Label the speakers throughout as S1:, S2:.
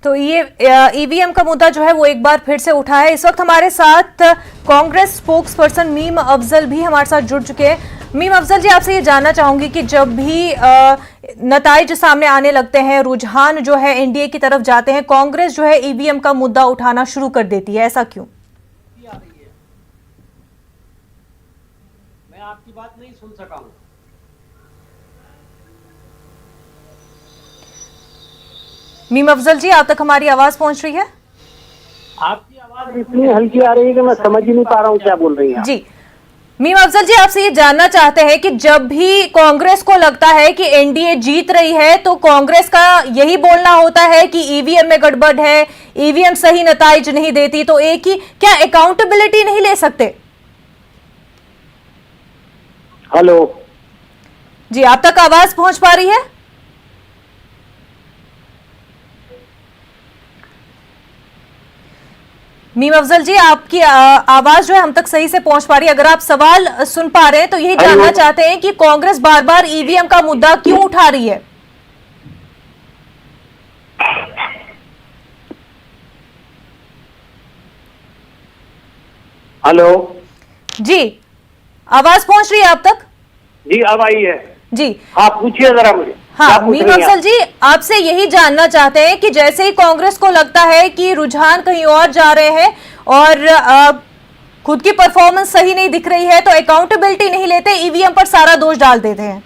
S1: तो ये ईवीएम का मुद्दा जो है वो एक बार फिर से उठा है। इस वक्त हमारे साथ Congress spokes person meme Afzal भी हमारे साथ जुड़ चुके हैं। मीम अफजल जी, आपसे ये जानना चाहूंगी कि जब भी नताइज सामने आने लगते हैं, रुझान जो है एनडीए की तरफ जाते हैं, कांग्रेस जो है ईवीएम का मुद्दा उठाना शुरू कर देती है, ऐसा क्यों?
S2: मैं आपकी बात नहीं सुन सका हूं।
S1: मीम अफजल जी, आप तक हमारी आवाज पहुंच रही है?
S2: आपकी आवाज इतनी हल्की आ रही है कि मैं समझ ही नहीं पा रहा हूँ क्या बोल रही हैं
S1: जी। मीम अफजल जी, आपसे ये जानना चाहते हैं कि जब भी कांग्रेस को लगता है कि एनडीए जीत रही है तो कांग्रेस का यही बोलना होता है कि ईवीएम में गड़बड़ है, ईवीएम सही नताइज नहीं देती, तो एक ही क्या अकाउंटेबिलिटी नहीं ले सकते?
S2: हेलो
S1: जी, आप तक आवाज पहुंच पा रही है? मीम अफजल जी, आपकी आवाज जो है हम तक सही से पहुंच पा रही है। अगर आप सवाल सुन पा रहे हैं तो यही जानना चाहते हैं कि कांग्रेस बार बार ईवीएम का मुद्दा क्यों उठा रही है?
S2: हेलो
S1: जी, आवाज पहुंच रही है आप तक?
S2: जी, अब आई है
S1: जी
S2: हाँ, पूछिए जरा मुझे।
S1: हाँ, मीम अफजल जी, आपसे यही जानना चाहते हैं कि जैसे ही कांग्रेस को लगता है कि रुझान कहीं और जा रहे हैं और खुद की परफॉर्मेंस सही नहीं दिख रही है तो अकाउंटेबिलिटी नहीं लेते, ईवीएम पर सारा दोष डाल देते हैं।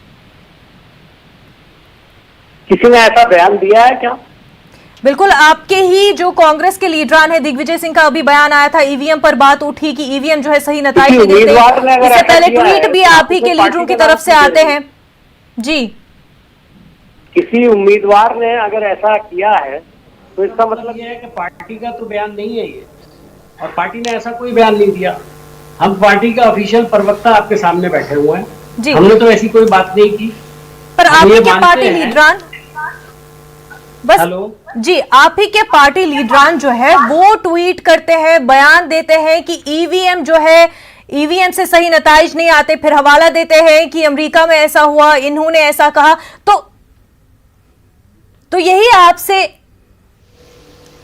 S2: किसी ने ऐसा बयान दिया है क्या?
S1: बिल्कुल, आपके ही जो कांग्रेस के लीडरान है दिग्विजय सिंह का अभी बयान आया था, ईवीएम पर बात उठी कि ईवीएम जो है सही नताइज नहीं देते। इससे पहले ट्वीट भी आप ही के लीडरों की तरफ से आते हैं। जी,
S2: किसी उम्मीदवार ने अगर ऐसा किया है तो इसका मतलब यह है कि पार्टी का तो बयान नहीं है ये, और पार्टी ने ऐसा कोई बयान नहीं दिया। हम पार्टी का ऑफिशियल प्रवक्ता आपके सामने बैठे हुए हैं, हमने तो ऐसी कोई बात नहीं की।
S1: पर आप ही के पार्टी लीडरान बस जी, आप ही के पार्टी लीडरान जो है वो ट्वीट करते हैं, बयान देते हैं कि ईवीएम जो है, ईवीएम से सही नताइज नहीं आते, फिर हवाला देते हैं कि अमेरिका में ऐसा हुआ, इन्होंने ऐसा कहा। तो यही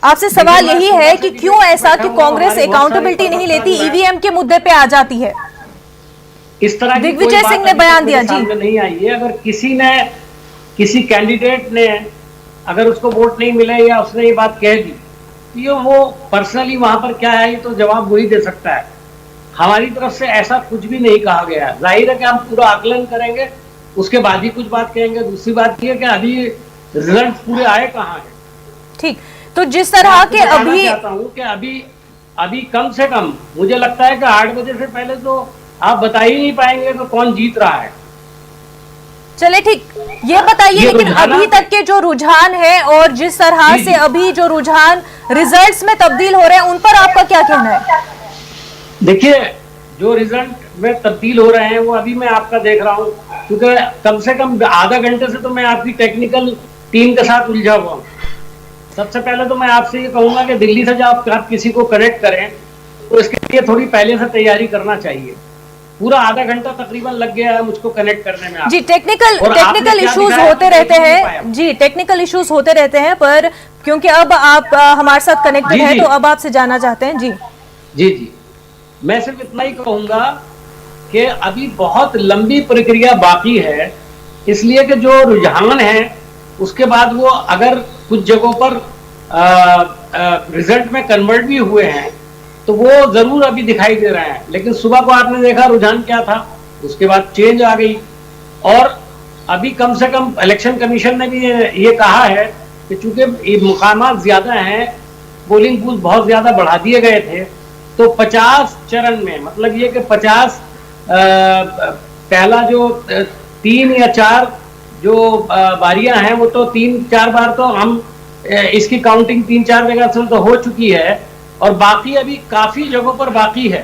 S1: आपसे सवाल यही है कि क्यों ऐसा कि कांग्रेस अकाउंटेबिलिटी नहीं लेती, ईवीएम के मुद्दे पे आ जाती है?
S2: इस तरह
S1: दिग्विजय सिंह ने बयान दिया जी।
S2: नहीं आई है। अगर किसी कैंडिडेट ने अगर उसको वोट नहीं मिले या उसने ये बात कह दी, ये वो पर्सनली वहां पर क्या है ये तो जवाब वही दे सकता है। हमारी तरफ से ऐसा कुछ भी नहीं कहा गया है। जाहिर है कि हम पूरा आकलन करेंगे, उसके बाद ही कुछ बात कहेंगे। दूसरी बात यह कि अभी रिजल्ट पूरे आए कहाँ हैं।
S1: ठीक, तो जिस तरह के अभी
S2: चाहता हूँ कि अभी कम से कम मुझे लगता है कि 8 बजे से पहले तो आप बता ही नहीं पाएंगे कि कौन जीत रहा है।
S1: चले ठीक, ये बताइए लेकिन अभी तक के जो रुझान है और जिस तरह से अभी जो रुझान रिजल्ट्स में तब्दील हो रहे हैं, उन पर आपका क्या कहना है?
S2: देखिए, जो रिजल्ट में तब्दील हो रहे हैं वो अभी मैं आपका देख रहा हूँ, क्योंकि कम से कम आधा घंटे से तो मैं आपकी टेक्निकल टीम के साथ उलझा हुआ हूँ। सबसे पहले तो मैं आपसे ये कहूंगा कि दिल्ली से जब आप किसी को कनेक्ट करें तो इसके लिए थोड़ी पहले से तैयारी करना चाहिए। पूरा आधा घंटा तकरीबन लग गया है मुझको कनेक्ट करने में।
S1: जी, टेक्निकल इश्यूज होते रहते हैं जी, टेक्निकल इश्यूज होते रहते हैं, पर क्योंकि अब आप हमारे साथ कनेक्टेड है तो अब आपसे जानना चाहते हैं। जी
S2: जी जी, मैं सिर्फ इतना ही कहूंगा कि अभी बहुत लंबी प्रक्रिया बाकी है, इसलिए कि जो रुझान है उसके बाद वो अगर कुछ जगहों पर रिजल्ट में कन्वर्ट भी हुए हैं तो वो जरूर अभी दिखाई दे रहे हैं। लेकिन सुबह को आपने देखा रुझान क्या था, उसके बाद चेंज आ गई। और अभी कम से कम इलेक्शन कमीशन ने भी ये कहा है कि चूंकि मुकामात ज्यादा हैं, पोलिंग बूथ बहुत ज्यादा बढ़ा दिए गए थे, तो 50 चरण में, मतलब ये कि 50 पहला जो 3 या 4 जो बारियां हैं वो तो 3-4 बार तो हम इसकी काउंटिंग 3-4 जगह से तो हो चुकी है, और बाकी अभी काफी जगहों पर बाकी है।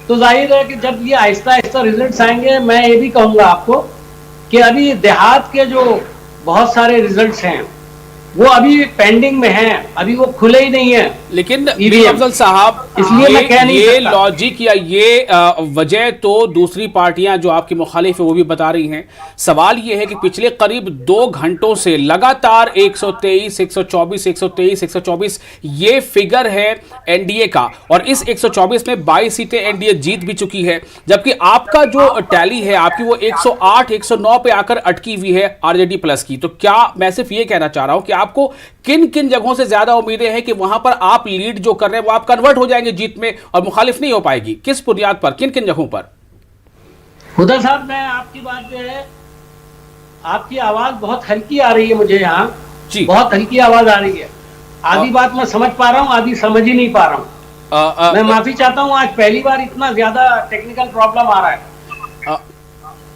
S2: तो जाहिर है कि जब ये आहिस्ता आहिस्ता रिजल्ट्स आएंगे, मैं ये भी कहूंगा आपको कि अभी देहात के जो बहुत सारे रिजल्ट्स हैं वो अभी पेंडिंग में है, अभी वो खुले ही नहीं है।
S3: लेकिन
S2: EVM
S3: अफजल साहब,
S2: इसलिए मैं कह नहीं
S3: ये
S2: सकता।
S3: लॉजिक या ये वजह तो दूसरी पार्टियां जो आपकी मुखालिफ है वो भी बता रही हैं। सवाल ये है कि पिछले करीब 2 घंटों से लगातार 123, 124, 123, 124 ये फिगर है एनडीए का, और इस 124 में 22 सीटें एनडीए जीत भी चुकी है, जबकि आपका जो टैली है आपकी वो 108, 109 पे आकर अटकी हुई है आरजेडी प्लस की। तो क्या मैं सिर्फ ये कहना चाह रहा हूं कि आपको किन किन जगहों से ज्यादा उम्मीदें हैं कि वहां पर आप लीड जो कर रहे हैं वो आप कन्वर्ट हो जाएंगे जीत में और मुखालिफ नहीं हो पाएगी? किस बुनियाद पर, किन किन जगहों पर?
S2: हुदा साहब, मैं आपकी बात जो है, आपकी आवाज बहुत हल्की आ रही है मुझे यहाँ
S3: जी,
S2: बहुत हल्की आवाज आ रही है। आधी बात मैं समझ पा रहा हूँ, आधी समझ ही नहीं पा रहा हूँ। मैं माफी चाहता हूँ, आज पहली बार इतना ज्यादा टेक्निकल प्रॉब्लम आ रहा है।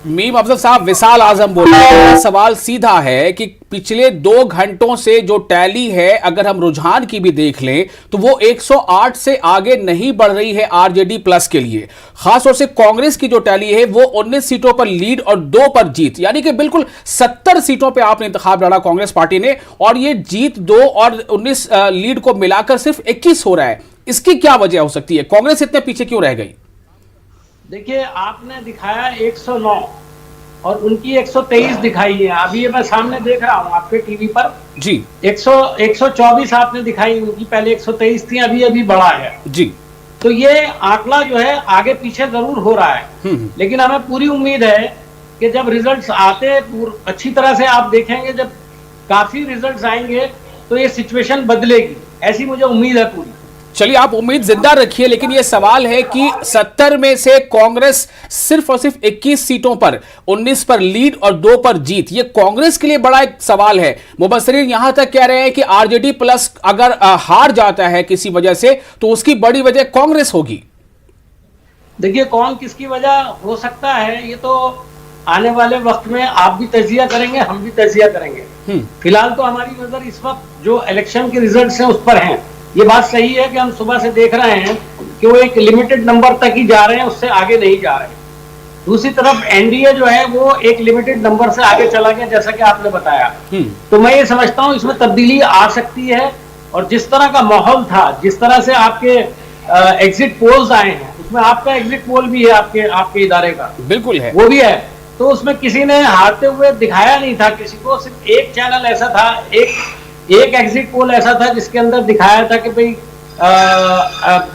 S3: मीम अफजल साहब, विशाल आजम बोल रहे हैं। सवाल सीधा है कि पिछले 2 घंटों से जो टैली है, अगर हम रुझान की भी देख लें तो वो 108 से आगे नहीं बढ़ रही है आरजेडी प्लस के लिए। खासतौर से कांग्रेस की जो टैली है वो 19 सीटों पर लीड और 2 पर जीत, यानी कि बिल्कुल 70 सीटों पर आपने इंतखाब लड़ा कांग्रेस पार्टी ने, और ये जीत 2 और 19 लीड को मिलाकर सिर्फ 21 हो रहा है। इसकी क्या वजह हो सकती है? कांग्रेस इतने पीछे क्यों रह गई?
S2: देखिए, आपने दिखाया 109 और उनकी 123 दिखाई है। अभी ये मैं सामने देख रहा हूँ आपके टीवी पर
S3: जी।
S2: 124 आपने दिखाई, उनकी पहले 123 थी, अभी अभी बढ़ा है
S3: जी।
S2: तो ये आंकड़ा जो है आगे पीछे जरूर हो रहा है, लेकिन हमें पूरी उम्मीद है कि जब रिजल्ट्स आते अच्छी तरह से आप देखेंगे, जब काफी रिजल्ट्स आएंगे तो ये सिचुएशन बदलेगी, ऐसी मुझे उम्मीद है पूरी।
S3: चलिए, आप उम्मीद जिंदा रखिए, लेकिन यह सवाल है कि 70 में से कांग्रेस सिर्फ और सिर्फ 21 सीटों पर, 19 पर लीड और 2 पर जीत, यह कांग्रेस के लिए बड़ा एक सवाल है। मुबस्सिरीन यहां तक कह रहे हैं कि आरजेडी प्लस अगर हार जाता है किसी वजह से तो उसकी बड़ी वजह कांग्रेस होगी।
S2: देखिए, कौन किसकी वजह हो सकता है ये तो आने वाले वक्त में आप भी तजिया करेंगे, हम भी तजिया करेंगे। फिलहाल तो हमारी नजर इस वक्त जो इलेक्शन के रिजल्ट हैं उस पर हैं। ये बात सही है कि हम सुबह से देख रहे हैं कि वो एक लिमिटेड नंबर तक ही जा रहे हैं, उससे आगे नहीं जा रहे। दूसरी तरफ एनडीए जो है वो एक लिमिटेड नंबर से आगे चला गया, जैसा कि आपने बताया। तो मैं ये समझता हूँ इसमें तब्दीली आ सकती है, और जिस तरह का माहौल था, जिस तरह से आपके एग्जिट पोल्स आए हैं, उसमें आपका एग्जिट पोल भी है, आपके इदारे का
S3: बिल्कुल है,
S2: वो भी है, तो उसमें किसी ने हारते हुए दिखाया नहीं था किसी को। सिर्फ एक चैनल ऐसा था, एक एग्जिट पोल ऐसा था जिसके अंदर दिखाया था कि भाई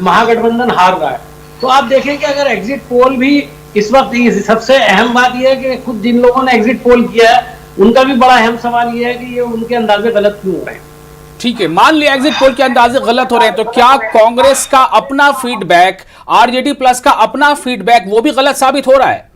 S2: महागठबंधन हार रहा है। तो आप देखें कि अगर एग्जिट पोल भी इस वक्त, सबसे अहम बात यह है कि खुद जिन लोगों ने एग्जिट पोल किया है उनका भी बड़ा अहम सवाल यह है कि ये उनके अंदाजे गलत क्यों हो रहे हैं।
S3: ठीक है, मान लिया एग्जिट पोल के अंदाजे गलत हो रहे हैं, तो क्या कांग्रेस का अपना फीडबैक, आरजेडी प्लस का अपना फीडबैक वो भी गलत साबित हो रहा है?